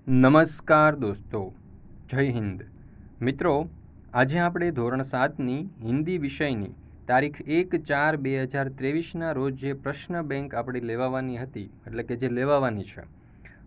નમસ્કાર દોસ્તો, જય હિન્દ. મિત્રો, આજે આપણે ધોરણ 7ની હિન્દી વિષયની તારીખ 1/4/2023ના રોજ જે પ્રશ્ન બેંક આપણે લેવાની હતી, એટલે કે જે લેવાની છે,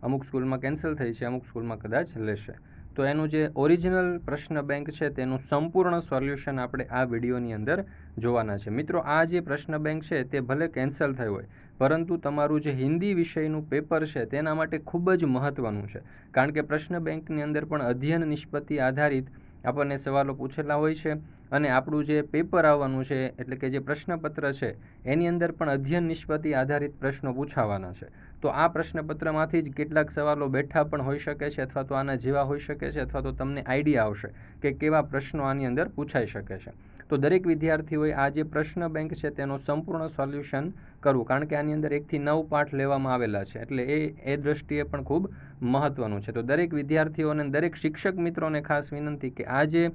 અમુક સ્કૂલમાં કેન્સલ થઈ છે, અમુક સ્કૂલમાં કદાચ લેશે, તો એનું જે ઓરિજિનલ પ્રશ્ન બેંક છે તેનું સંપૂર્ણ સોલ્યુશન આપણે આ વિડીયોની અંદર જોવાના છે. મિત્રો, આ જે પ્રશ્ન બેંક છે તે ભલે કેન્સલ થઈ હોય, પરંતુ તમારું જે હિન્દી વિષયનું પેપર છે તેના માટે ખૂબ જ મહત્ત્વનું છે. કારણ કે પ્રશ્ન બેંકની અંદર પણ અધ્યયન નિષ્પત્તિ આધારિત આપણને સવાલો પૂછેલા હોય છે, અને આપણું જે પેપર આવવાનું છે, એટલે કે જે પ્રશ્નપત્ર છે, એની અંદર પણ અધ્યયન નિષ્પત્તિ આધારિત પ્રશ્નો પૂછાવાના છે. તો આ પ્રશ્નપત્રમાંથી જ કેટલાક સવાલો બેઠા પણ હોઈ શકે છે, અથવા તો આના જેવા હોઈ શકે છે, અથવા તો તમને આઈડિયા આવશે કે કેવા પ્રશ્નો આની અંદર પૂછાઈ શકે છે. તો દરેક વિદ્યાર્થીઓએ આ જે પ્રશ્ન બેંક છે તેનો સંપૂર્ણ સોલ્યુશન કરવું, કારણ કે આની અંદર 1 થી 9 પાઠ લેવામાં આવેલા છે, એટલે એ દ્રષ્ટિએ પણ ખૂબ મહત્ત્વનું છે. તો દરેક વિદ્યાર્થીઓને, દરેક શિક્ષક મિત્રોને ખાસ વિનંતી કે આ જે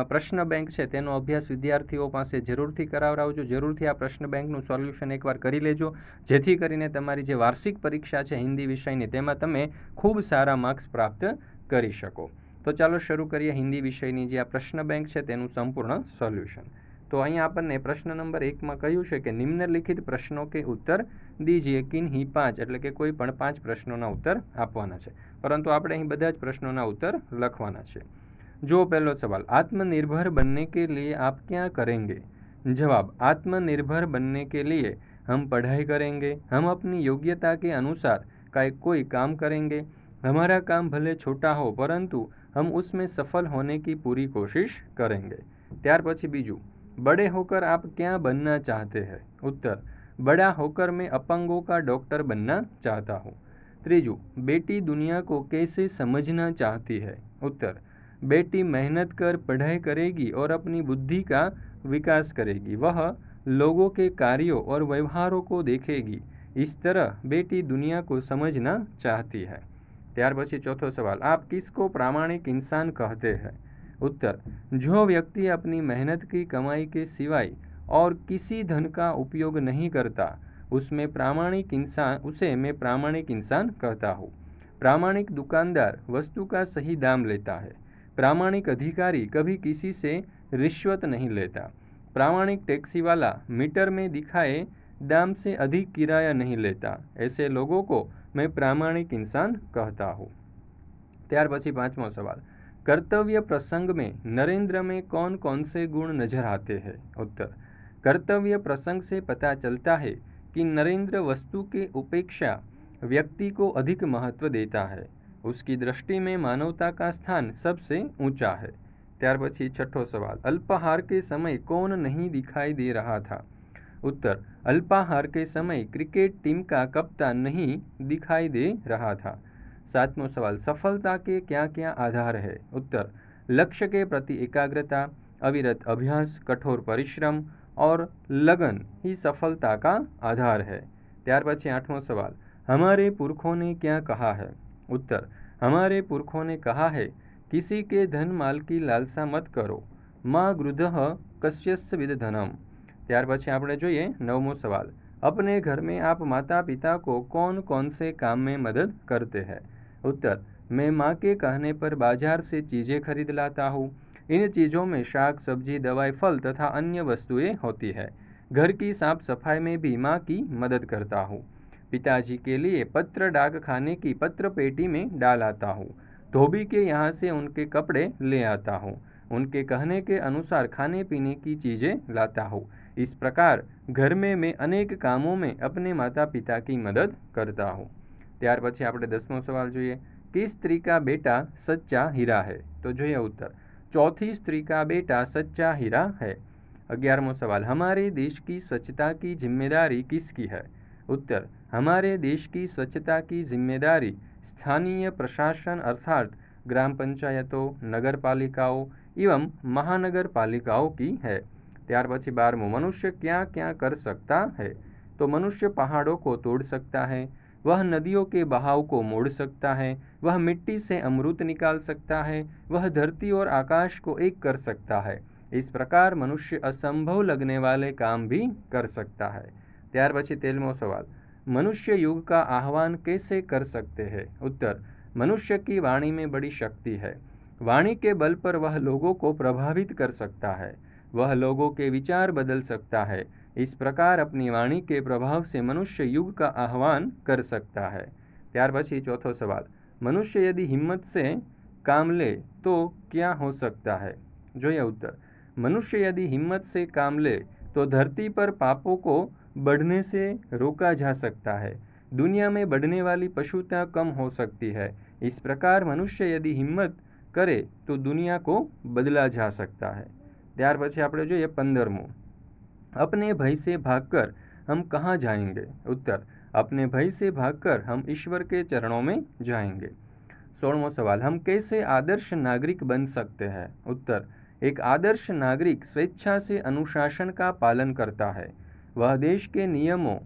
પ્રશ્ન બેંક છે તેનો અભ્યાસ વિદ્યાર્થીઓ પાસે જરૂરથી કરાવડાવજો. જરૂરથી આ પ્રશ્ન બેંકનું સોલ્યુશન એકવાર કરી લેજો, જેથી કરીને તમારી જે વાર્ષિક પરીક્ષા છે હિન્દી વિષયની, તેમાં તમે ખૂબ સારા માર્ક્સ પ્રાપ્ત કરી શકો. તો ચાલો શરૂ કરીએ હિન્દી વિષયની જે આ પ્રશ્ન બેંક છે તેનું સંપૂર્ણ સોલ્યુશન. તો અહીંયા આપણને પ્રશ્ન નંબર 1માં કહ્યું છે કે નિમ્નલિખિત પ્રશ્નો કે ઉત્તર દીજીએ. કિન્હી 5 એટલે કે કોઈ પણ 5 પ્રશ્નોના ઉત્તર આપવાના છે, પરંતુ આપણે અહીં બધા જ પ્રશ્નોના ઉત્તર લખવાના છે. જો પહેલો સવાલ, आत्मनिर्भर बनने के लिए आप क्या करेंगे? जवाब, आत्मनिर्भर बनने के लिए हम पढ़ाई करेंगे, हम अपनी योग्यता के अनुसार कोई काम करेंगे, हमारा काम भले छोटा हो परंतु हम उसमें सफल होने की पूरी कोशिश करेंगे. ત્યાર પછી બીજું, बड़े होकर आप क्या बनना चाहते हैं? उत्तर, बड़ा होकर मैं अपंगों का डॉक्टर बनना चाहता हूँ. ત્રીજું, बेटी दुनिया को कैसे समझना चाहती है? उत्तर, बेटी मेहनत कर पढ़ाई करेगी और अपनी बुद्धि का विकास करेगी, वह लोगों के कार्यों और व्यवहारों को देखेगी, इस तरह बेटी दुनिया को समझना चाहती है. ત્યાર પછી ચોથો સવાલ, आप किसको प्रामाणिक इंसान कहते हैं? उत्तर, जो व्यक्ति अपनी मेहनत की कमाई के सिवाय और किसी धन का उपयोग नहीं करता, उसे मैं प्रामाणिक इंसान कहता हूँ. प्रामाणिक दुकानदार वस्तु का सही दाम लेता है, प्रामाणिक अधिकारी कभी किसी से रिश्वत नहीं लेता, प्रामाणिक टैक्सी वाला मीटर में दिखाए दाम से अधिक किराया नहीं लेता, ऐसे लोगों को मैं प्रामाणिक इंसान कहता हूँ. ત્યાર પછી પાંચમો સવાલ, कर्तव्य प्रसंग में नरेंद्र में कौन कौन से गुण नजर आते हैं? उत्तर, कर्तव्य प्रसंग से पता चलता है कि नरेंद्र वस्तु के उपेक्षा व्यक्ति को अधिक महत्व देता है, उसकी दृष्टि में मानवता का स्थान सबसे ऊंचा है. ત્યાર પછી છઠ્ઠો સવાલ, अल्पाहार के समय कौन नहीं दिखाई दे रहा था? उत्तर, अल्पाहार के समय क्रिकेट टीम का कप्तान नहीं दिखाई दे रहा था. सातवां सवाल, सफलता के क्या क्या आधार है? उत्तर, लक्ष्य के प्रति एकाग्रता, अविरत अभ्यास, कठोर परिश्रम और लगन ही सफलता का आधार है. ત્યાર પછી आठवां सवाल, हमारे पुरखों ने क्या कहा है? उत्तर, हमारे पुरखों ने कहा है, किसी के धन माल की लालसा मत करो, माँ गृधः कस्यस्य विद धनम. ત્યાર પછી આપણે જોઈએ નવમો સવાલ, अपने घर में आप माता पिता को कौन कौन से काम में मदद करते हैं? उत्तर, मैं माँ के कहने पर बाजार से चीज़ें खरीद लाता हूँ, इन चीज़ों में शाक सब्जी दवाई फल तथा अन्य वस्तुएं होती है, घर की साफ सफाई में भी माँ की मदद करता हूँ, पिताजी के लिए पत्र डाक खाने की पत्र पेटी में डाल आता हूँ, धोबी के यहाँ से उनके कपड़े ले आता हूँ, उनके कहने के अनुसार खाने पीने की चीज़ें लाता हूँ. इस प्रकार घर में मैं अनेक कामों में अपने माता पिता की मदद करता हूँ. ત્યાર પછી આપણે 10મો સવાલ જોઈએ, किस स्त्री का बेटा सच्चा हीरा है? तो જોઈએ उत्तर, चौथी स्त्री का बेटा सच्चा हीरा है. 11मो सवाल, हमारे देश की स्वच्छता की जिम्मेदारी किसकी है? उत्तर, हमारे देश की स्वच्छता की जिम्मेदारी स्थानीय प्रशासन अर्थात ग्राम पंचायतों, नगर पालिकाओं एवं महानगर पालिकाओं की है. ત્યાર પછી 12मो, मनुष्य क्या क्या कर सकता है? तो मनुष्य पहाड़ों को तोड़ सकता है, वह नदियों के बहाव को मोड़ सकता है, वह मिट्टी से अमृत निकाल सकता है, वह धरती और आकाश को एक कर सकता है, इस प्रकार मनुष्य असंभव लगने वाले काम भी कर सकता है. ત્યાર પછી 13મો સવાल, मनुष्य युग का आह्वान कैसे कर सकते हैं? उत्तर, मनुष्य की वाणी में बड़ी शक्ति है। वाणी के बल पर वह लोगों को प्रभावित कर सकता है, वह लोगों के विचार बदल सकता है। इस प्रकार अपनी वाणी के प्रभाव से मनुष्य युग का आह्वान कर सकता है। ત્યાર પછી ચોથો સવાલ, મનુષ્ય यदि हिम्मत से काम ले तो क्या हो सकता है? જોઈએ उत्तर, मनुष्य यदि हिम्मत से काम ले तो धरती पर पापों को बढ़ने से रोका जा सकता है, दुनिया में बढ़ने वाली पशुता कम हो सकती है। इस प्रकार मनुष्य यदि हिम्मत करे तो दुनिया को बदला जा सकता है। ત્યાર પછી આપણે જોઈએ 15મું, अपने भय से भागकर हम कहाँ जाएंगे? उत्तर, अपने भय से भागकर हम ईश्वर के चरणों में जाएंगे। 16वां सवाल, हम कैसे आदर्श नागरिक बन सकते हैं? उत्तर, एक आदर्श नागरिक स्वेच्छा से अनुशासन का पालन करता है, वह देश के नियमों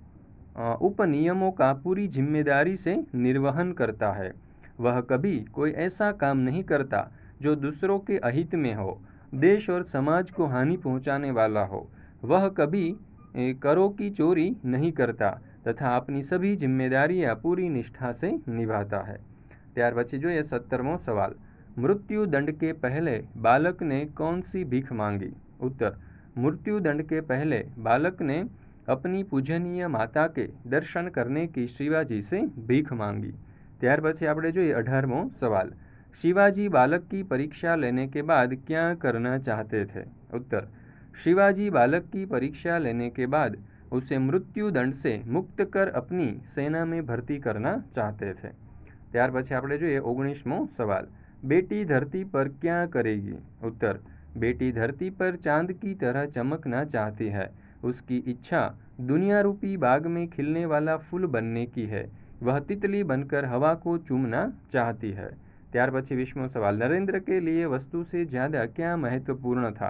उपनियमों का पूरी जिम्मेदारी से निर्वहन करता है, वह कभी कोई ऐसा काम नहीं करता जो दूसरों के अहित में हो, देश और समाज को हानि पहुंचाने वाला हो, वह कभी करों की चोरी नहीं करता तथा अपनी सभी जिम्मेदारियां पूरी निष्ठा से निभाता है। ત્યાર પછી જોઈએ 17મો સવાલ, मृत्यु दंड के पहले बालक ने कौन सी भीख मांगी? उत्तर, मृत्यु दंड के पहले बालक ने अपनी पूजनीय माता के दर्शन करने की शिवाजी से भीख मांगी। ત્યાર પછી આપણે જોઈએ 18મો સવાલ, शिवाजी बालक की परीक्षा लेने के बाद क्या करना चाहते थे? उत्तर, शिवाजी बालक की परीक्षा लेने के बाद उसे मृत्यु दंड से मुक्त कर अपनी सेना में भर्ती करना चाहते थे। ત્યાર પછી આપણે જોઈએ 19મો સવાલ, बेटी धरती पर क्या करेगी? उत्तर, बेटी धरती पर चांद की तरह चमकना चाहती है, उसकी इच्छा दुनिया रूपी बाग में खिलने वाला फूल बनने की है, वह तितली बनकर हवा को चूमना चाहती है। ત્યાર પછી 20મો सवाल, नरेंद्र के लिए वस्तु से ज़्यादा क्या महत्वपूर्ण था?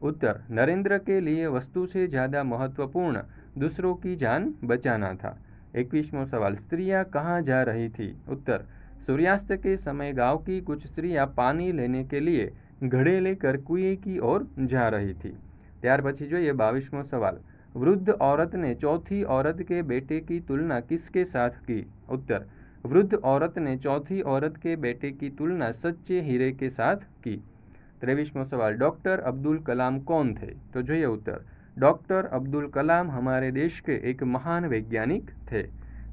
उत्तर, नरेंद्र के लिए वस्तु से ज़्यादा महत्वपूर्ण दूसरों की जान बचाना था। 21वां सवाल, स्त्रियां कहाँ जा रही थी? उत्तर, सूर्यास्त के समय गांव की कुछ स्त्रियां पानी लेने के लिए घड़े लेकर कुएं की ओर जा रही थी। ત્યાર પછી જોઈએ 22वां सवाल, वृद्ध औरत ने चौथी औरत के बेटे की तुलना किसके साथ की? उत्तर, वृद्ध औरत ने चौथी औरत के बेटे की तुलना सच्चे हीरे के साथ की। 23वां सवाल, डॉक्टर अब्दुल कलाम कौन थे? तो જોઈએ उत्तर, डॉक्टर अब्दुल कलाम हमारे देश के एक महान वैज्ञानिक थे।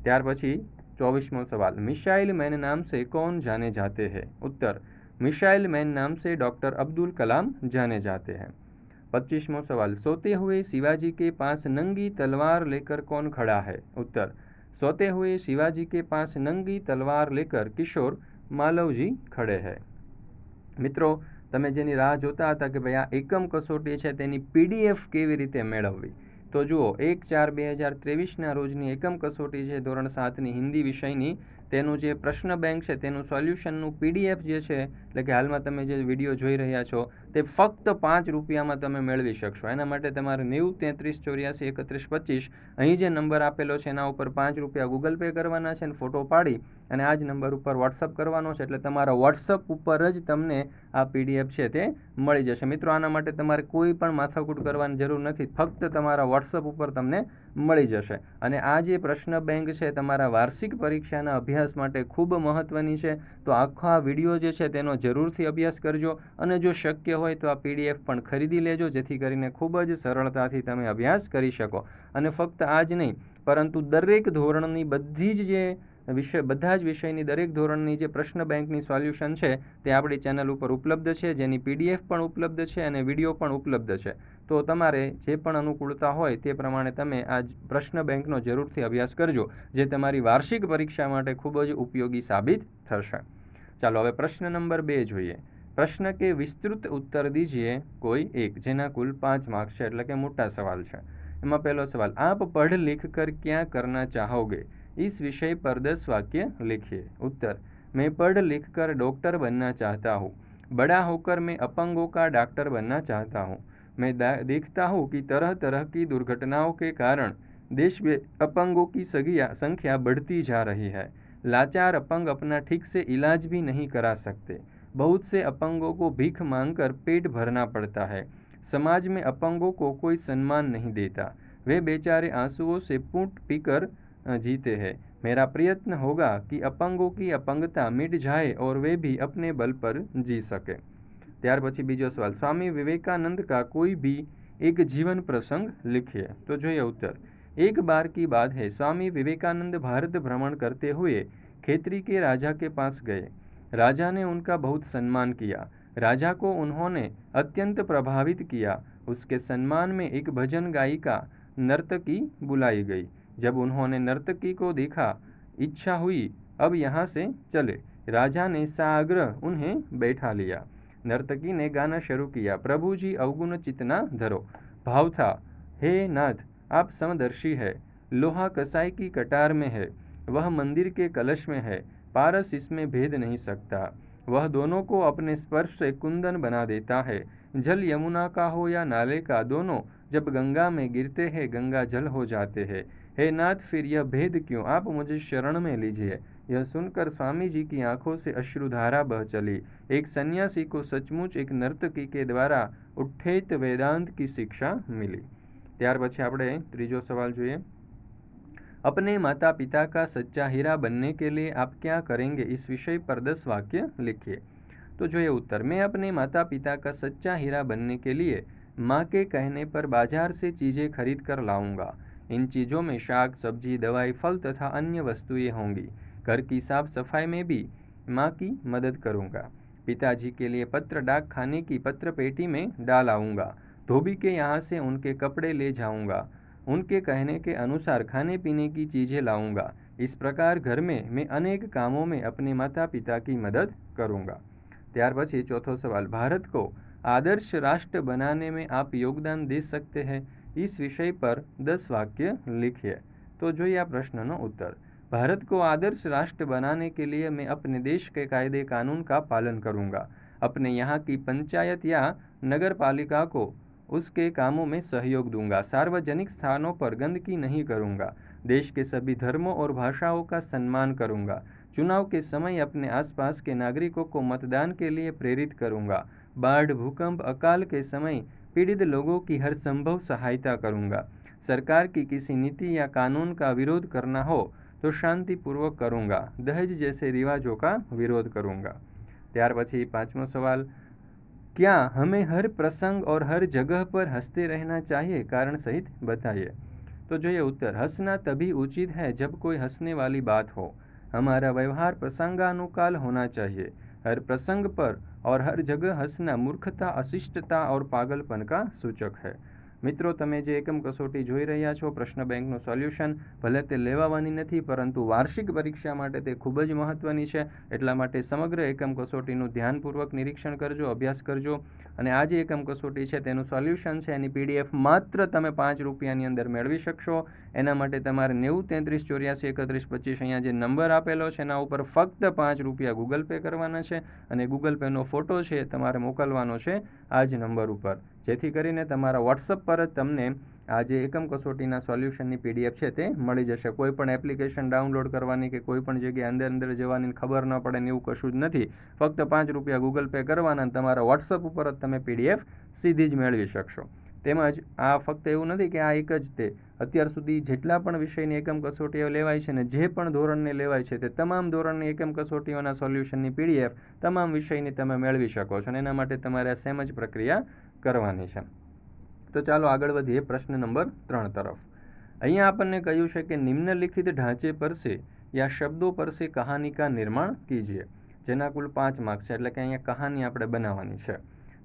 ત્યાર પછી 24वां सवाल, मिसाइल मैन नाम से कौन जाने जाते हैं? उत्तर, मिसाइल मैन नाम से डॉक्टर अब्दुल कलाम जाने जाते हैं। 25वां सवाल, सोते हुए शिवाजी के पास नंगी तलवार लेकर कौन खड़ा है? उत्तर, सोते हुए शिवाजी के पास नंगी तलवार लेकर किशोर मालवजी खड़े हैं। મિત્રો, તમે જેની રાહ જોતા હતા કે ભાઈ આ એકમ કસોટી છે તેની PDF કેવી રીતે મેળવવી, તો જુઓ 1/4/2023ના રોજની એકમ કસોટી છે ધોરણ 7ની હિન્દી વિષયની, તેનું જે પ્રશ્ન બેંક છે તેનું સોલ્યુશનનું PDF જે છે, એટલે કે હાલમાં તમે જે વિડીયો જોઈ રહ્યા છો તે ફક્ત 5 રૂપિયામાં તમે મેળવી શકશો। એના માટે તમારે 90 33 84 31 25 અહીં જે નંબર આપેલો છે એના ઉપર 5 રૂપિયા ગૂગલ પે કરવાના છે અને ફોટો પાડી અને આ જ નંબર ઉપર વોટ્સઅપ કરવાનો છે, એટલે તમારા વોટ્સઅપ ઉપર જ તમને આ PDF છે તે મળી જશે। મિત્રો, આના માટે તમારે કોઈ પણ માથાકૂટ કરવાની જરૂર નથી, ફક્ત તમારા વોટ્સઅપ ઉપર તમને મળી જશે। અને આ જે પ્રશ્ન બેંક છે તમારા વાર્ષિક પરીક્ષાના અભ્યાસ માટે ખૂબ મહત્ત્વની છે, તો આખા વિડીયો જે છે તેનો જરૂરથી અભ્યાસ કરજો અને જો શક્ય હોય તો આ PDF પણ ખરીદી લેજો, જેથી કરીને ખૂબ જ સરળતાથી તમે અભ્યાસ કરી શકો। અને ફક્ત આ જ નહીં, પરંતુ દરેક ધોરણની બધી જ જે બધા જ વિષયની દરેક ધોરણની જે પ્રશ્ન બેંકની સોલ્યુશન છે તે આપણી ચેનલ ઉપર ઉપલબ્ધ છે, જેની PDF પણ ઉપલબ્ધ છે અને વિડીયો પણ ઉપલબ્ધ છે। તો તમારે જે પણ અનુકૂળતા હોય તે પ્રમાણે તમે આ પ્રશ્ન બેંકનો જરૂરથી અભ્યાસ કરજો, જે તમારી વાર્ષિક પરીક્ષા માટે ખૂબ જ ઉપયોગી સાબિત થશે। ચાલો હવે પ્રશ્ન નંબર 2 જોઈએ। પ્રશ્ન કે વિસ્તૃત ઉત્તર દીજીએ કોઈ એક, જેના કુલ 5 માર્ક્સ છે, એટલે કે મોટા સવાલ છે। એમાં પહેલો સવાલ, આપ પढ़ लिख कर क्या करना चाहोगे? इस विषय पर 10 वाक्य लिखिए। उत्तर, मैं पढ़ लिख कर डॉक्टर बनना चाहता हूँ, बड़ा होकर मैं अपंगों का डॉक्टर बनना चाहता हूँ। मैं देखता हूँ कि तरह तरह की दुर्घटनाओं के कारण देश में अपंगों की संख्या बढ़ती जा रही है। लाचार अपंग अपना ठीक से इलाज भी नहीं करा सकते, बहुत से अपंगों को भीख मांगकर पेट भरना पड़ता है, समाज में अपंगों को कोई सम्मान नहीं देता, वे बेचारे आंसुओं से पूंछ पीकर जीते हैं। मेरा प्रयत्न होगा कि अपंगों की अपंगता मिट जाए और वे भी अपने बल पर जी सके। ત્યાર પછી બીજો સવાલ, સ્વામી વિવેકાનંદ का कोई भी एक जीवन प्रसंग लिखिए। तो જોઈએ उत्तर। एक बार की बात है, स्वामी विवेकानंद भारत भ्रमण करते हुए खेतरी के राजा के पास गए। राजा ने उनका बहुत सम्मान किया। राजा को उन्होंने अत्यंत प्रभावित किया। उसके सम्मान में एक भजन गायिका नर्तकी बुलाई गई। जब उन्होंने नर्तकी को देखा, इच्छा हुई अब यहाँ से चले। राजा ने साग्रह उन्हें बैठा लिया। नर्तकी ने गाना शुरू किया। प्रभु जी अवगुण चितना धरो। भाव था, हे नाथ आप समदर्शी है। लोहा कसाई की कटार में है, वह मंदिर के कलश में है, पारस इसमें भेद नहीं सकता। वह दोनों को अपने स्पर्श से कुंदन बना देता है। जल यमुना का हो या नाले का, दोनों जब गंगा में गिरते हैं गंगा जल हो जाते हैं। हे नाथ फिर यह भेद क्यों, आप मुझे शरण में लीजिए। यह सुनकर स्वामी जी की आंखों से अश्रुधारा बह चली। एक सन्यासी को सचमुच एक नर्तकी के द्वारा उठ्ठेत वेदांत की शिक्षा मिली। ત્યાર પછી આપણે ત્રીજો સવાલ જોઈએ। अपने माता पिता का सच्चा हीरा बनने के लिए आप क्या करेंगे, इस विषय पर 10 वाक्य लिखिए। तो जो ये उत्तर, मैं अपने माता पिता का सच्चा हीरा बनने के लिए माँ के कहने पर बाजार से चीज़ें खरीद कर लाऊंगा। इन चीज़ों में शाक सब्जी दवाई फल तथा अन्य वस्तुएं होंगी। घर की साफ सफाई में भी माँ की मदद करूंगा। पिताजी के लिए पत्र डाक खाने की पत्र पेटी में डाल आऊँगा। धोबी के यहाँ से उनके कपड़े ले जाऊंगा। उनके कहने के अनुसार खाने पीने की चीज़ें लाऊंगा। इस प्रकार घर में मैं अनेक कामों में अपने माता पिता की मदद करूंगा। ત્યાર પછી ચોથો સવાલ, भारत को आदर्श राष्ट्र बनाने में आप योगदान दे सकते हैं, इस विषय पर 10 वाक्य लिखिए। तो જોઈએ આ પ્રશ્નનો उत्तर। भारत को आदर्श राष्ट्र बनाने के लिए मैं अपने देश के कायदे कानून का पालन करूंगा। अपने यहाँ की पंचायत या नगर पालिका को उसके कामों में सहयोग दूंगा। सार्वजनिक स्थानों पर गंदगी नहीं करूंगा। देश के सभी धर्मों और भाषाओं का सम्मान करूंगा। चुनाव के समय अपने आसपास के नागरिकों को मतदान के लिए प्रेरित करूंगा। बाढ़ भूकंप अकाल के समय पीड़ित लोगों की हर संभव सहायता करूंगा। सरकार की किसी नीति या कानून का विरोध करना हो तो शांतिपूर्वक करूंगा। दहेज जैसे रिवाजों का विरोध करूंगा। ત્યાર પછી પાંચમો સવાલ, क्या हमें हर प्रसंग और हर जगह पर हंसते रहना चाहिए, कारण सहित बताइए। तो जो ये उत्तर, हंसना तभी उचित है जब कोई हंसने वाली बात हो। हमारा व्यवहार प्रसंगानुकाल होना चाहिए। हर प्रसंग पर और हर जगह हंसना मूर्खता, अशिष्टता और पागलपन का सूचक है। મિત્રો તમે જે એકમ કસોટી જોઈ રહ્યા છો, પ્રશ્ન બેંકનું સોલ્યુશન, ભલે તે લેવાવાની નથી પરંતુ વાર્ષિક પરીક્ષા માટે તે ખૂબ જ મહત્ત્વની છે। એટલા માટે સમગ્ર એકમ કસોટીનું ધ્યાનપૂર્વક નિરીક્ષણ કરજો, અભ્યાસ કરજો। અને આ જે એકમ કસોટી છે તેનું સોલ્યુશન છે, એની પીડીએફ માત્ર તમે 5 રૂપિયાની અંદર મેળવી શકશો। એના માટે તમારે 90 33 84 31 25 અહીંયા જે નંબર આપેલો છે એના ઉપર ફક્ત 5 રૂપિયા ગૂગલ પે કરવાના છે અને ગૂગલ પેનો ફોટો છે તમારે મોકલવાનો છે આ જ નંબર ઉપર, જેથી કરીને તમારા વોટ્સઅપ પર જ તમને આ જે એકમ કસોટીના સોલ્યુશનની પીડીએફ છે તે મળી જશે। કોઈ પણ એપ્લિકેશન ડાઉનલોડ કરવાની કે કોઈ પણ જગ્યાએ અંદર જવાની ખબર ન પડે ને એવું કશું જ નથી। ફક્ત 5 રૂપિયા ગૂગલ પે કરવાના અને તમારા વોટ્સઅપ ઉપર જ તમે પીડીએફ સીધી જ મેળવી શકશો। તેમજ આ ફક્ત એવું નથી કે આ એક જ તે, અત્યાર સુધી જેટલા પણ વિષયની એકમ કસોટીઓ લેવાય છે ને જે પણ ધોરણને લેવાય છે તે તમામ ધોરણની એકમ કસોટીઓના સોલ્યુશનની પીડીએફ તમામ વિષયની તમે મેળવી શકો છો અને એના માટે તમારે આ સેમ જ પ્રક્રિયા કરવાની છે। તો ચાલો આગળ વધીએ પ્રશ્ન નંબર 3 તરફ। અહીંયા આપણને કહ્યું છે કે નિમ્નલિખિત ઢાંચે પર से या शब्दों पर से कहानी का निर्माण कीजिए, જેના કુલ 5 માર્ક્સ છે, એટલે કે અહીંયા કહાની આપણે બનાવવાની છે।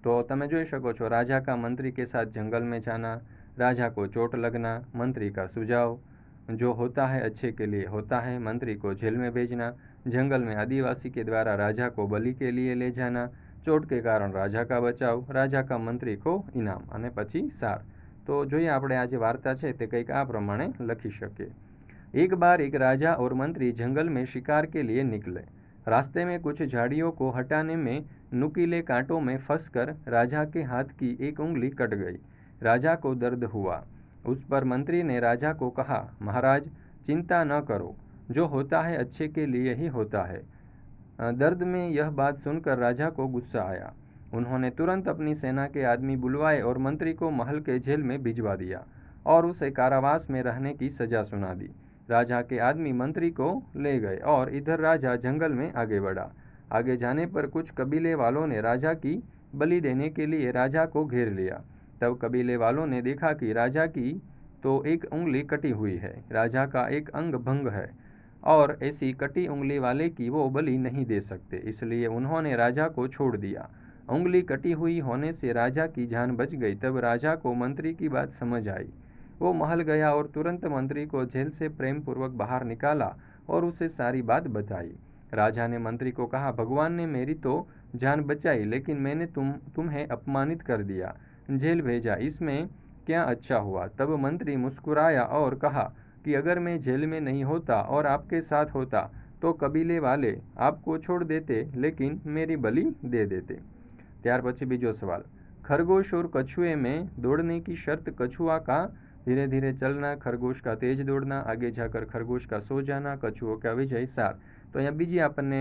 तो તમે જોઈ શકો છો, राजा का मंत्री के साथ जंगल में जाना, राजा को चोट लगना, मंत्री का सुझाव, जो होता है अच्छे के लिए होता है, मंत्री को जेल में भेजना, जंगल में आदिवासी के द्वारा राजा को बलि के लिए ले जाना, चोट के कारण राजा का बचाव, राजा का मंत्री को इनाम અને પછી સાર। तो જોઈએ આપણે આ જે વાર્તા છે તે કંઈક આ પ્રમાણે લખી શકીએ। एक बार एक राजा और मंत्री जंगल में शिकार के लिए निकले। रास्ते में कुछ झाड़ियों को हटाने में नुकीले कांटों में फंसकर राजा के हाथ की एक उंगली कट गई। राजा को दर्द हुआ। उस पर मंत्री ने राजा को कहा, महाराज चिंता न करो, जो होता है अच्छे के लिए ही होता है। दर्द में यह बात सुनकर राजा को गुस्सा आया। उन्होंने तुरंत अपनी सेना के आदमी बुलवाए और मंत्री को महल के जेल में भिजवा दिया और उसे कारावास में रहने की सजा सुना दी। राजा के आदमी मंत्री को ले गए और इधर राजा जंगल में आगे बढ़ा। आगे जाने पर कुछ कबीले वालों ने राजा की बलि देने के लिए राजा को घेर लिया। तब कबीले वालों ने देखा कि राजा की तो एक उंगली कटी हुई है, राजा का एक अंग भंग है और ऐसी कटी उंगली वाले की वो बलि नहीं दे सकते, इसलिए उन्होंने राजा को छोड़ दिया। उंगली कटी हुई होने से राजा की जान बच गई। तब राजा को मंत्री की बात समझ आई। वो महल गया और तुरंत मंत्री को जेल से प्रेम पूर्वक बाहर निकाला और उसे सारी बात बताई। राजा ने मंत्री को कहा, भगवान ने मेरी तो जान बचाई, लेकिन मैंने तुम्हें अपमानित कर दिया, जेल भेजा, इसमें क्या अच्छा हुआ। तब मंत्री मुस्कुराया और कहा कि अगर मैं जेल में नहीं होता और आपके साथ होता तो कबीले वाले आपको छोड़ देते, लेकिन मेरी बलि दे देते। ત્યાર પછી બીજો સવાલ, खरगोश और कछुए में दौड़ने की शर्त कछुआ का धीरे धीरे चलना, खरगोश का तेज दौड़ना, आगे जाकर खरगोश का सो जाना, कछुओं का विजय सार। तो અહીંયા બીજી આપણને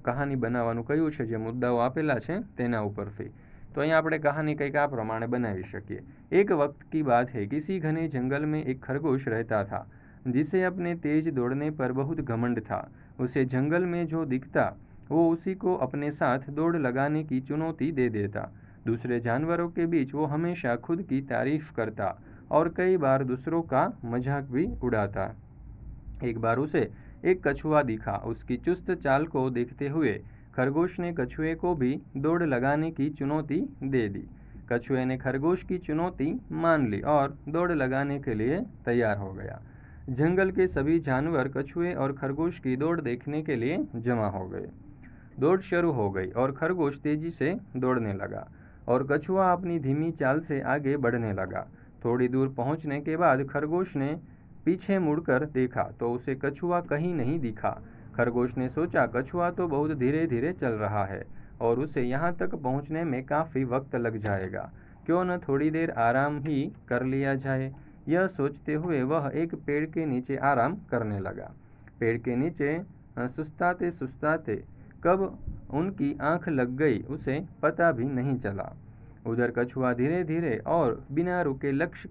કહાની બનાવવાનું કહ્યું છે, જે મુદ્દાઓ આપેલા છે તેના ઉપરથી। तो અહીંયા આપણે કહાની કંઈક આ પ્રમાણે બનાવી શકીએ। एक वक्त की बात है, किसी घने जंगल में एक खरगोश रहता था जिसे अपने तेज दौड़ने पर बहुत घमंड था। उसे जंगल में जो दिखता वो उसी को अपने साथ दौड़ लगाने की चुनौती दे देता। दूसरे जानवरों के बीच वो हमेशा खुद की तारीफ करता और कई बार दूसरों का मजाक भी उड़ाता। एक बार उसे एक कछुआ दिखा। उसकी चुस्त चाल को देखते हुए खरगोश ने कछुए को भी दौड़ लगाने की चुनौती दे दी। कछुए ने खरगोश की चुनौती मान ली और दौड़ लगाने के लिए तैयार हो गया। जंगल के सभी जानवर कछुए और खरगोश की दौड़ देखने के लिए जमा हो गए। दौड़ शुरू हो गई और खरगोश तेजी से दौड़ने लगा और कछुआ अपनी धीमी चाल से आगे बढ़ने लगा। थोड़ी दूर पहुंचने के बाद खरगोश ने पीछे मुड़कर देखा तो उसे कछुआ कहीं नहीं दिखा। खरगोश ने सोचा, कछुआ तो बहुत धीरे धीरे चल रहा है और उसे यहाँ तक पहुँचने में काफ़ी वक्त लग जाएगा, क्यों न थोड़ी देर आराम ही कर लिया जाए। यह सोचते हुए वह एक पेड़ के नीचे आराम करने लगा। पेड़ के नीचे सुस्ताते सुस्ताते कब उनकी आंख लग गई उसे पता भी नहीं चला। उधर कछुआ धीरे धीरे और बिना रुके लक्ष्य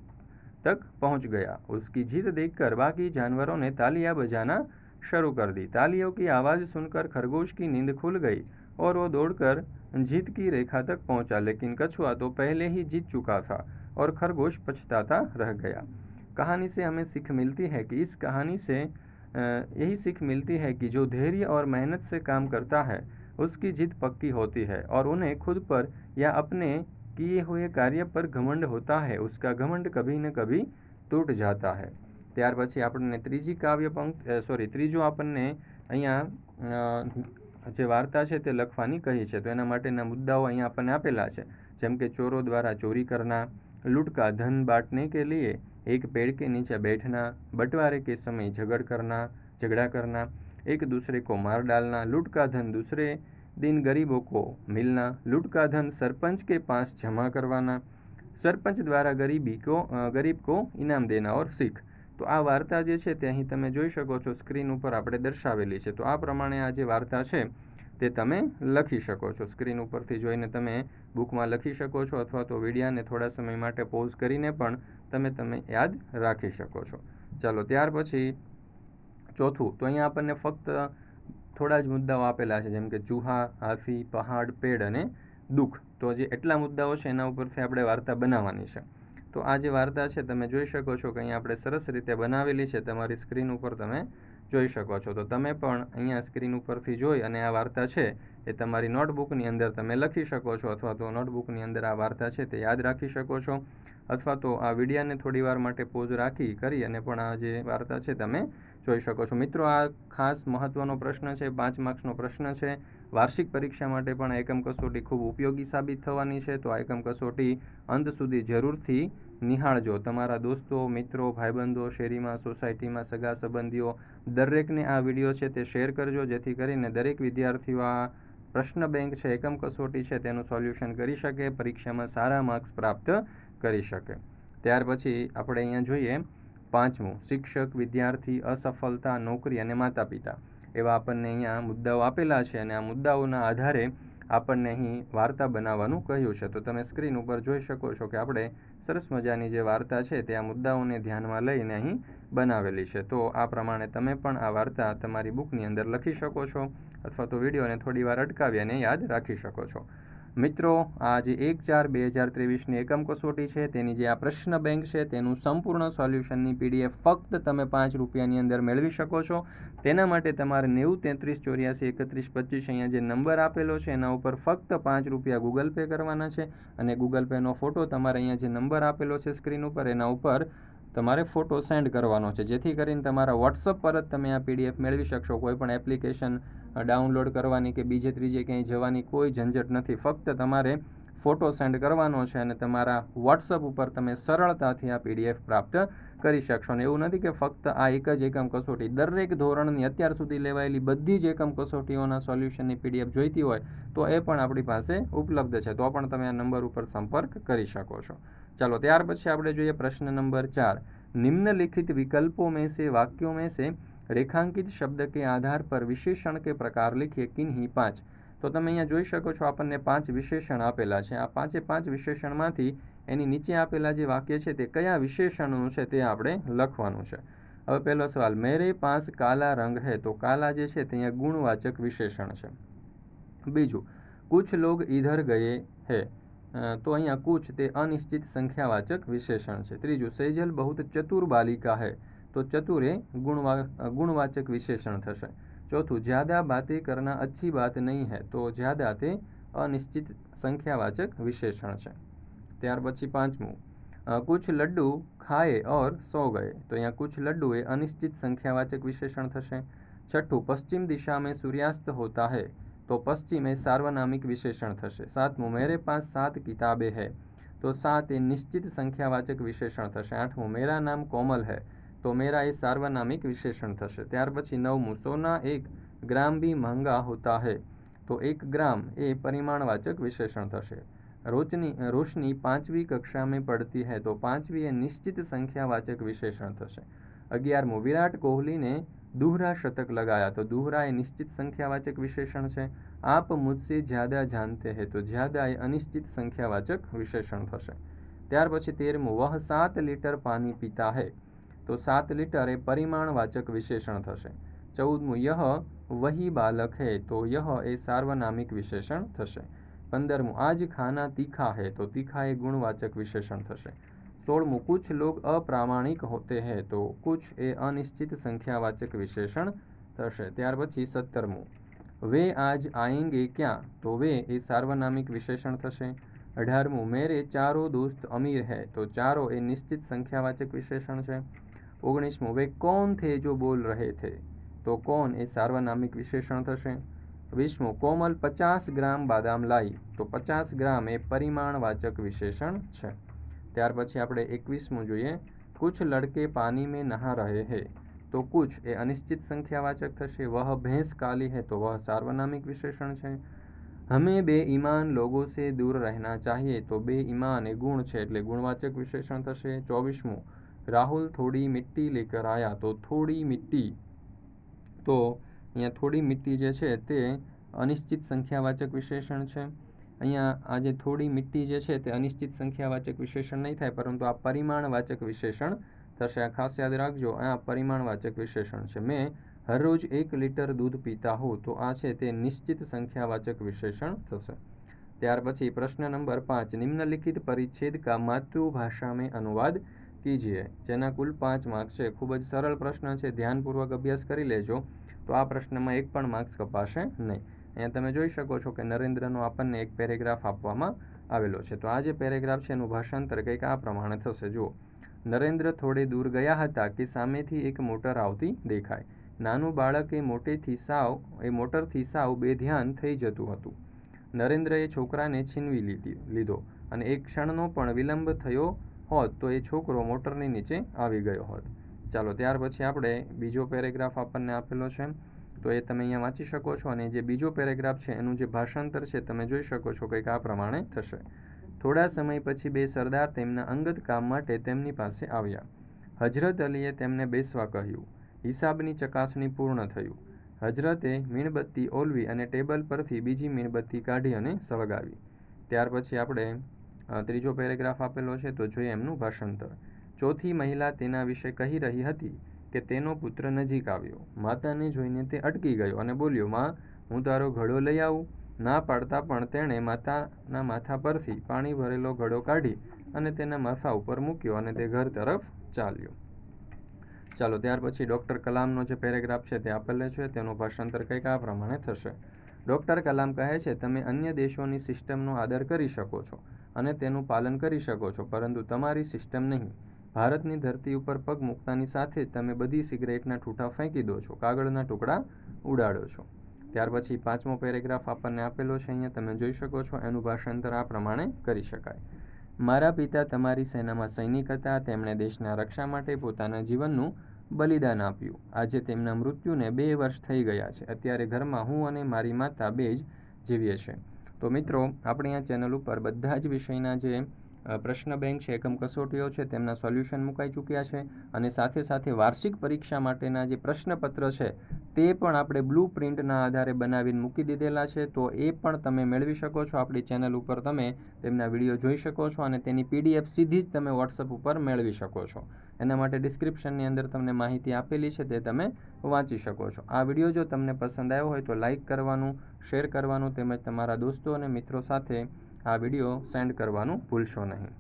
तक पहुंच गया। उसकी जीत देखकर बाकी जानवरों ने तालियां बजाना शुरू कर दी। तालियों की आवाज़ सुनकर खरगोश की नींद खुल गई और वो दौड़कर जीत की रेखा तक पहुंचा, लेकिन कछुआ तो पहले ही जीत चुका था और खरगोश पछताता रह गया। कहानी से हमें सीख मिलती है कि इस कहानी से यही सीख मिलती है कि जो धैर्य और मेहनत से काम करता है उसकी जीत पक्की होती है और उन्हें खुद पर या अपने किए हुए कार्य पर घमंड होता है, उसका घमंड कभी न कभी तूट जाता है। ત્યાર પછી આપણને ત્રીજી કાવ્ય પંક્તિ ત્રીજો આપણને અહીંયા જે વાર્તા છે તે લખવાની કહી છે। તો એના માટેના મુદ્દાઓ અહીંયા આપણને આપેલા છે, જેમ કે ચોરો દ્વારા ચોરી करना, लूट का धन बांटने के लिए एक पेड़ के नीचे बैठना, बंटवारे के समय झगड़ा करना, एक दूसरे को मार डालना, लूट का धन दूसरे दिन गरीबों को मिलना, लूट का धन सरपंच के पास जमा करवाना, सरपंच द्वारा गरीब को इनाम देना और सीख। तो आ वार्ता जे छे ते અહીં તમે જોઈ શકો છો, સ્ક્રીન ઉપર આપણે દર્શાવેલી છે। તો આ પ્રમાણે આ જે વાર્તા છે તે તમે લખી શકો છો। સ્ક્રીન ઉપરથી જોઈને તમે બુકમાં લખી શકો છો અથવા તો વિડીયાને થોડા સમય માટે પોઝ કરીને પણ તમે યાદ રાખી શકો છો। ચાલો ત્યાર પછી ચોથું, તો અહીંયા આપણને ફક્ત થોડા જ મુદ્દાઓ આપેલા છે, જેમ કે ચૂહા, હાથી, પહાડ, પેડ અને દુઃખ। તો જે એટલા મુદ્દાઓ છે એના ઉપરથી આપણે વાર્તા બનાવવાની છે। તો આ જે વાર્તા છે તમે જોઈ શકો છો કે અહીંયા આપણે સરસ રીતે બનાવેલી છે, તમારી સ્ક્રીન ઉપર તમે જોઈ શકો છો। તો તમે પણ અહીંયા સ્ક્રીન ઉપરથી જોઈ અને આ વાર્તા છે એ તમારી નોટબુકની અંદર તમે લખી શકો છો અથવા તો નોટબુકની અંદર આ વાર્તા છે તે યાદ રાખી શકો છો અથવા તો આ વિડીયાને થોડી વાર માટે પોઝ કરી અને પણ આ જે વાર્તા છે તમે જોઈ શકો છો। મિત્રો, આ ખાસ મહત્ત્વનો પ્રશ્ન છે, 5 માર્ક્સનો પ્રશ્ન છે। વાર્ષિક પરીક્ષા માટે પણ એકમ કસોટી ખૂબ ઉપયોગી સાબિત થવાની છે। તો આ એકમ કસોટી અંત સુધી જરૂરથી નિહાળજો। તમારા દોસ્તો, મિત્રો, ભાઈબંધો, શેરીમાં, સોસાયટીમાં, સગા સંબંધીઓ દરેકને આ વિડીયો છે તે શેર કરજો, જેથી કરીને દરેક વિદ્યાર્થીઓ આ પ્રશ્ન બેંક છે, એકમ કસોટી છે તેનું સોલ્યુશન કરી શકે, પરીક્ષામાં સારા માર્ક્સ પ્રાપ્ત કરી શકે। ત્યાર પછી આપણે અહીંયા જોઈએ 5મું, શિક્ષક, વિદ્યાર્થી, અસફળતા, નોકરી અને માતા પિતા। એવા આપણને અહીંયા મુદ્દાઓ આપેલા છે અને આ મુદ્દાઓના આધારે આપણને અહીં વાર્તા બનાવવાનું કહ્યું છે। તો તમે સ્ક્રીન ઉપર જોઈ શકો છો કે આપણે સરસ મજાની જે વાર્તા છે તે આ મુદ્દાઓને ધ્યાનમાં લઈને અહીં બનાવેલી છે. તો આ પ્રમાણે તમે પણ આ વાર્તા તમારી બુકની અંદર લખી શકો છો અથવા તો વિડીયોને થોડી વાર અટકાવી અને યાદ રાખી શકો છો. મિત્રો, આ જે 1/4/2023ની એકમ કસોટી છે તેની જે આ પ્રશ્ન બેંક છે તેનું સંપૂર્ણ સોલ્યુશનની PDF ફક્ત તમે 5 રૂપિયાની અંદર મેળવી શકો છો. તેના માટે તમારે 90 33 84 31 25 અહીંયા જે નંબર આપેલો છે એના ઉપર ફક્ત 5 રૂપિયા ગૂગલ પે કરવાના છે અને ગૂગલ પેનો ફોટો તમારે અહીંયા જે નંબર આપેલો છે સ્ક્રીન ઉપર એના ઉપર તમારે ફોટો સેન્ડ કરવાનો છે, જેથી કરીને તમારા વોટ્સઅપ પર જ તમે આ PDF મેળવી શકશો. કોઈ પણ એપ્લિકેશન ડાઉનલોડ કરવાની કે બીજે ત્રીજે ક્યાંય જવાની કોઈ ઝંઝટ નથી. ફક્ત તમારે ફોટો સેન્ડ કરવાનો છે અને તમારા વોટ્સઅપ ઉપર તમે સરળતાથી આ PDF પ્રાપ્ત કરી શકશો. અને એવું નથી કે ફક્ત આ એક જ એકમ કસોટી, દરેક ધોરણની અત્યાર સુધી લેવાયેલી બધી જ એકમ કસોટીઓના સોલ્યુશનની PDF જોઈતી હોય તો એ પણ આપણી પાસે ઉપલબ્ધ છે. તો પણ તમે આ નંબર ઉપર સંપર્ક કરી શકો છો. चलो, ત્યાર પછી આપણે જોઈએ પ્રશ્ન નંબર 4. निम्नलिखित विकल्पों में से वाक्यों में से रेखांकित शब्द के आधार पर विशेषण के प्रकार लिखिए किन्हीं 5. તો તમે અહીંયા જોઈ શકો છો આપણને 5 વિશેષણ આપેલા છે. આ 5 વિશેષણમાંથી એની નીચે આપેલા જે વાક્ય છે તે કયા વિશેષણનું છે તે આપણે લખવાનું છે. હવે પહેલો સવાલ, મેરે પાસ કાલા રંગ હૈ. તો કાલા જે છે તે અહીંયા ગુણવાચક વિશેષણ છે. બીજું, કુછ લોગ ઇધર ગયે હૈ. તો અહીંયા કુછ તે અનિશ્ચિત સંખ્યાવાચક વિશેષણ છે. ત્રીજું, સેજલ બહુત ચતુર બાલિકા હૈ. તો ચતુર એ ગુણવાચક વિશેષણ થશે. ચોથું, જ્યાદા બાतें करना अच्छी बात नहीं है. તો જ્યાદા તે અનિશ્ચિત સંખ્યાવાચક વિશેષણ છે. ત્યાર પછી પાંચમું, કુછ લડ્ડુ ખાए और सो गए. તો અહીંયા કુછ લડ્ડુ એ અનિશ્ચિત સંખ્યાવાચક વિશેષણ થશે. છઠ્ઠું, પશ્ચિમ દિશા में सूर्यास्त होता है. तो पश्चिम એ सार्वनामिक विशेषण થશે. સાતમું, मेरे पास 7 किताबें है. तो 7 એ નિશ્ચિત સંખ્યાવાચક વિશેષણ થશે. આઠમું, मेरा नाम कोमल है. તો मेरा એ सार्वनामिक વિશેષણ થશે. ત્યાર પછી નવમું, सोना 1 ग्राम भी महंगा होता है. તો 1 ग्राम એ પરિમાણવાચક વિશેષણ થશે. रोशनी 5वीं कक्षा में पढ़ती है. तो 5वीं એ નિશ્ચિત સંખ્યાવાચક વિશેષણ થશે. 11મું, विराट कोहली ने दूहरा शतक लगाया. तो दूहरा એ નિશ્ચિત સંખ્યાવાચક વિશેષણ છે. आप मुझसे ज़्यादा जानते हैं. तो ज़्यादा એ અનિશ્ચિત સંખ્યાવાચક વિશેષણ થશે. ત્યાર પછી 13મું, वह 7 लीटर पानी पीता है. तो 7 लीटर એ પરિમાણવાચક વિશેષણ થશે. 14મું, यह वही बालक है. तो यह એ સાર્વનામિક વિશેષણ થશે. 15મું, आज खाना तीखा है. तो तीखा એ ગુણવાચક વિશેષણ થશે. 16મું, कुछ लोग अप्रामाणिक होते हैं. तो कुछ એ અનિશ્ચિત સંખ્યાવાચક વિશેષણ થશે. ત્યાર પછી 17મું, वे आज आएंगे क्या. तो वे એ સાર્વનામિક વિશેષણ થશે. 18મું, मेरे चारों दोस्त अमीर है. तो चारों એ નિશ્ચિત સંખ્યાવાચક વિશેષણ છે. 19મું, वे कौन थे जो बोल रहे थे. તો कौन એ સાર્વનામિક વિશેષણ થશે. 20મું, कोमल 50 ग्राम बादाम लाई. તો 50 ગ્રામ એ પરિમાણવાચક વિશેષણ છે. ત્યાર પછી આપણે 21મું જોઈએ, कुछ लड़के पानी में नहा रहे हैं. तो कुछ એ અનિશ્ચિત સંખ્યાવાચક થશે. वह भैंस काली है. तो वह સાર્વનામિક વિશેષણ છે. हमें बेईमान लोगों से दूर रहना चाहिए. तो बेईमान એ ગુણ છે એટલે ગુણવાચક વિશેષણ થશે. 24મું, राहुल थोड़ी मिट्टी लेकर आया. तो थोड़ी मिट्टी, તો અહીંયા થોડી મિટ્ટી જે છે તે અનિશ્ચિત સંખ્યાવાચક વિશેષણ છે. અહીંયા આ જે થોડી મિટ્ટી જે છે તે અનિશ્ચિત સંખ્યાવાચક વિશેષણ નહીં થાય, પરંતુ આ પરિમાણવાચક વિશેષણ થશે. આ ખાસ યાદ રાખજો, આ પરિમાણવાચક વિશેષણ છે. મેં हर रोज 1 लीटर दूध पीता हूँ. तो આ છે તે નિશ્ચિત સંખ્યાવાચક વિશેષણ થશે. ત્યાર પછી પ્રશ્ન નંબર 5, निम्नलिखित परिच्छेद का मातृभाषा में अनुवाद कीजिए. જેના કુલ 5 માર્ક્સ છે. ખૂબ જ સરળ પ્રશ્ન છે, ધ્યાનપૂર્વક અભ્યાસ કરી લેજો તો આ પ્રશ્નમાં એક પણ માર્ક્સ કપાશે નહીં. અહીંયા તમે જોઈ શકો છો કે નરેન્દ્રનો આપણને એક પેરેગ્રાફ આપવામાં આવેલો છે. તો આ જે પેરેગ્રાફ છે એનું ભાષાંતર કંઈક આ પ્રમાણે થશે. જુઓ, નરેન્દ્ર થોડે દૂર ગયા હતા કે સામેથી એક મોટર આવતી દેખાય. નાનું બાળક એ મોટરથી સાવ બેધ્યાન થઈ જતું હતું. નરેન્દ્રએ છોકરાને છીનવી લીધો અને એક ક્ષણનો પણ વિલંબ થયો હોત તો એ છોકરો મોટરની નીચે આવી ગયો હોત. ચાલો, ત્યાર પછી આપણે બીજો પેરેગ્રાફ આપણને આપેલો છે તો એ તમે અહીંયા વાંચી શકો છો. અને જે બીજો પેરેગ્રાફ છે એનું જે ભાષાંતર છે તમે જોઈ શકો છો કંઈક આ પ્રમાણે થશે. થોડા સમય પછી 2 સરદાર તેમના અંગત કામ માટે તેમની પાસે આવ્યા. હજરત અલીએ તેમને બેસવા કહ્યું. હિસાબની ચકાસણી પૂર્ણ થયું. હજરતે મીણબત્તી ઓલવી અને ટેબલ પરથી બીજી મીણબત્તી કાઢી અને સળગાવી. ત્યાર પછી આપણે ત્રીજો પેરેગ્રાફ આપેલો છે તો જોઈએ એમનું ભાષાંતર. ચોથી મહિલા તેના વિશે કહી રહી હતી કે તેનો પુત્ર નજીક આવ્યો. માતાને જોઈને તે અટકી ગયો અને બોલ્યો, માં, હું તારો ઘડો લઈ આવું? ના પાડતા પણ તેણે માતાના માથા પરથી પાણી ભરેલો ઘડો કાઢી અને તેના માથા ઉપર મૂક્યો અને તે ઘર તરફ ચાલ્યો. ચાલો, ત્યાર પછી ડૉક્ટર કલામનો જે પેરેગ્રાફ છે તે આપેલો છે, તેનું ભાષાંતર કંઈક આ પ્રમાણે થશે. ડૉક્ટર કલામ કહે છે, તમે અન્ય દેશોની સિસ્ટમનો આદર કરી શકો છો અને તેનું પાલન કરી શકો છો, પરંતુ તમારી સિસ્ટમ નહીં. ભારતની ધરતી ઉપર પગ મૂકતાની સાથે જ તમે બધી સિગરેટના ઠૂંઠા ફેંકી દો છો, કાગળના ટુકડા ઉડાડો છો. ત્યાર પછી 5મો પેરેગ્રાફ આપણને આપેલો છે, અહીંયા તમે જોઈ શકો છો. એનું ભાષાંતર આ પ્રમાણે કરી શકાય. મારા પિતા તમારી સેનામાં સૈનિક હતા. તેમણે દેશના રક્ષા માટે પોતાના જીવનનું બલિદાન આપ્યું. આજે તેમના મૃત્યુને 2 વર્ષ થઈ ગયા છે. અત્યારે ઘરમાં હું અને મારી માતા 2 જ જીવીએ છીએ. તો મિત્રો, આપણે આ ચેનલ ઉપર બધા જ વિષયના જે પ્રશ્ન બેંક છે, એકમ કસોટીઓ છે, તેમના સોલ્યુશન મુકાઈ ચૂક્યા છે અને સાથે સાથે વાર્ષિક પરીક્ષા માટેના જે પ્રશ્નપત્ર છે તે પણ આપણે બ્લુ પ્રિન્ટના આધારે બનાવીને મૂકી દીધેલા છે. તો એ પણ તમે મેળવી શકો છો. આપણી ચેનલ ઉપર તમે તેમના વિડીયો જોઈ શકો છો અને તેની PDF સીધી જ તમે વોટ્સઅપ ઉપર મેળવી શકો છો. એના માટે ડિસ્ક્રિપ્શનની અંદર તમને માહિતી આપેલી છે, તે તમે વાંચી શકો છો. આ વિડીયો જો તમને પસંદ આવ્યો હોય તો લાઇક કરવાનું, શેર કરવાનું તેમજ તમારા દોસ્તો અને મિત્રો સાથે આ વિડીયો સેન્ડ કરવાનું ભૂલશો નહીં.